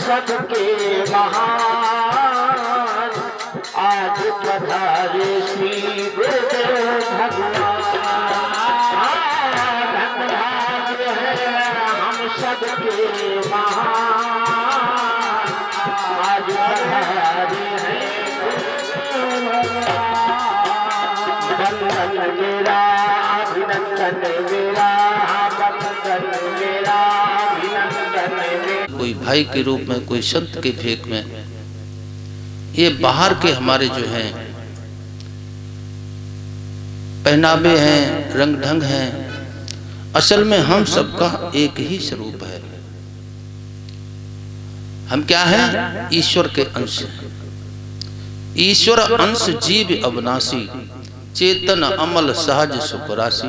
सबके महान आज पधारे श्री गुरुदेव भगवान। धन भाग्य है हम सबके महान आज पधारे हैं वंदन मेरा अभिनंदन मेरा वंदन मेरा अभिनंदन मेरा। कोई भाई के रूप में, कोई संत के भेक में, ये बाहर के हमारे जो हैं पहनावे हैं, रंग ढंग हैं, असल में हम सबका एक ही स्वरूप है। हम क्या हैं? ईश्वर के अंश हैं। ईश्वर अंश जीव अविनाशी, चेतन अमल सहज सुख राशि।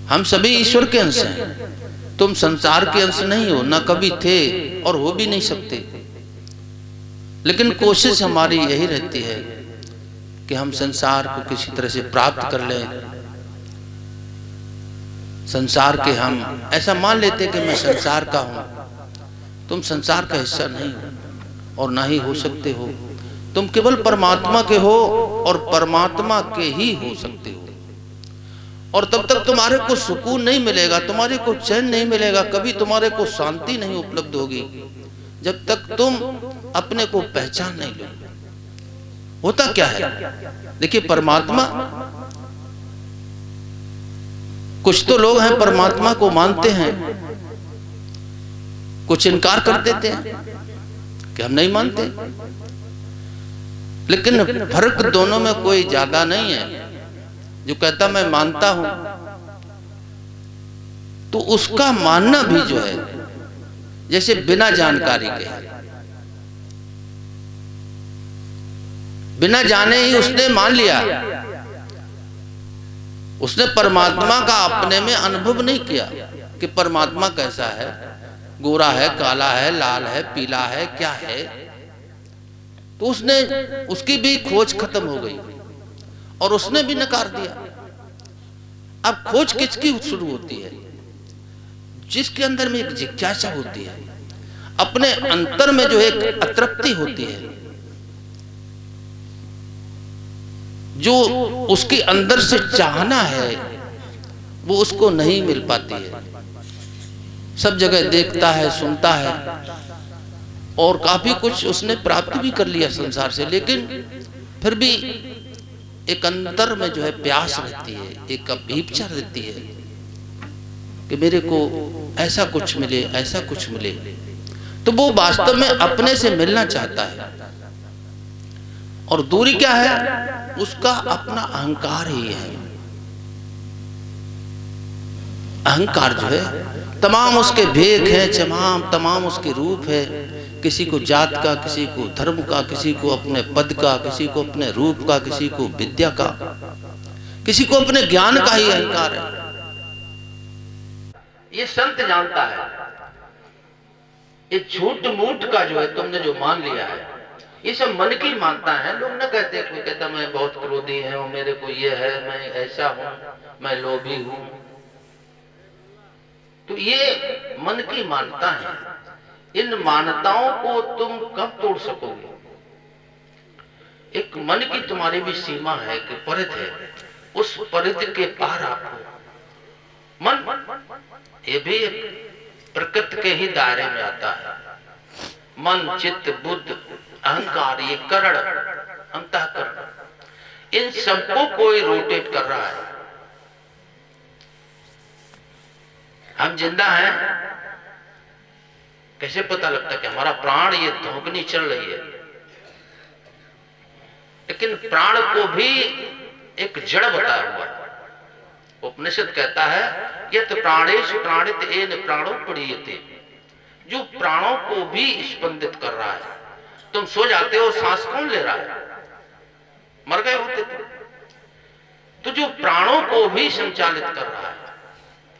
हम सभी ईश्वर के अंश हैं। तुम संसार के अंश नहीं हो, ना कभी थे और हो भी नहीं सकते। लेकिन कोशिश हमारी यही रहती है कि हम संसार को किसी तरह से प्राप्त कर लें। संसार के हम ऐसा मान लेते कि मैं संसार का हूं। तुम संसार का हिस्सा नहीं हो और ना ही हो सकते हो। तुम केवल परमात्मा के हो और परमात्मा के ही हो सकते हो। और तब तक तुम्हारे को सुकून नहीं मिलेगा, तुम्हारे को चैन नहीं मिलेगा, कभी तुम्हारे को शांति नहीं उपलब्ध होगी जब तक तुम अपने को पहचान नहीं लो। होता क्या है? देखिए, परमात्मा, कुछ तो लोग हैं परमात्मा को मानते हैं, कुछ इनकार कर देते हैं कि हम नहीं मानते। लेकिन फर्क दोनों में कोई ज्यादा नहीं है। जो कहता मैं मानता हूं, तो उसका मानना भी जो है जैसे बिना जानकारी के है। बिना जाने ही उसने मान लिया। उसने परमात्मा का अपने में अनुभव नहीं किया कि परमात्मा कैसा है, गोरा है, काला है, लाल है, पीला है, क्या है। तो उसने, उसकी भी खोज खत्म हो गई और उसने भी नकार दिया। अब खोज किसकी शुरू होती है? जिसके अंदर में एक जिज्ञासा होती है, अपने अंतर में जो एक अतृप्ति होती है, जो उसके अंदर से चाहना है वो उसको नहीं मिल पाती है। सब जगह देखता है, सुनता है और काफी कुछ उसने प्राप्त भी कर लिया संसार से, लेकिन फिर भी एक अंतर में जो है प्यास रहती है, एक अभीप्सा रहती है कि मेरे को ऐसा कुछ मिले, ऐसा कुछ मिले। तो वो वास्तव में अपने से मिलना चाहता है। और दूरी क्या है? उसका अपना अहंकार ही है। अहंकार जो है तमाम उसके भेद हैं, तमाम उसके रूप है, किसी को जात का, किसी को धर्म का, किसी को अपने पद का, किसी को अपने रूप का, किसी को विद्या का, किसी को अपने ज्ञान का ही अहंकार है। ये संत जानता है। ये झूठ मूठ का जो है तुमने जो मान लिया है, ये सब मन की मानता है। लोग न कहते, कोई कहता मैं बहुत क्रोधी है और मेरे को ये है, मैं ऐसा हूं, मैं लोभी हूं। तो ये मन की मानता है। इन मान्यताओं को तुम कब तोड़ सकोगे? एक मन की तुम्हारी भी सीमा है, कि परिधि है, उस परिधि के पार आपको मन, ये भी एक प्रकृति के ही दायरे में आता है। मन, चित्त, बुद्ध, अहंकार, ये करण, अंतःकरण, इन सबको कोई रोटेट कर रहा है। हम जिंदा हैं, कैसे पता लगता है कि हमारा प्राण ये धोकनी चल रही है? लेकिन प्राण को भी एक जड़ बताया हुआ है। उपनिषद कहता है यत् प्राणेश प्राणित एन प्राणो पड़ीयते, जो प्राणों को भी स्पंदित कर रहा है। तुम सो जाते हो, सांस कौन ले रहा है? मर गए होते तो जो प्राणों को भी संचालित कर रहा है।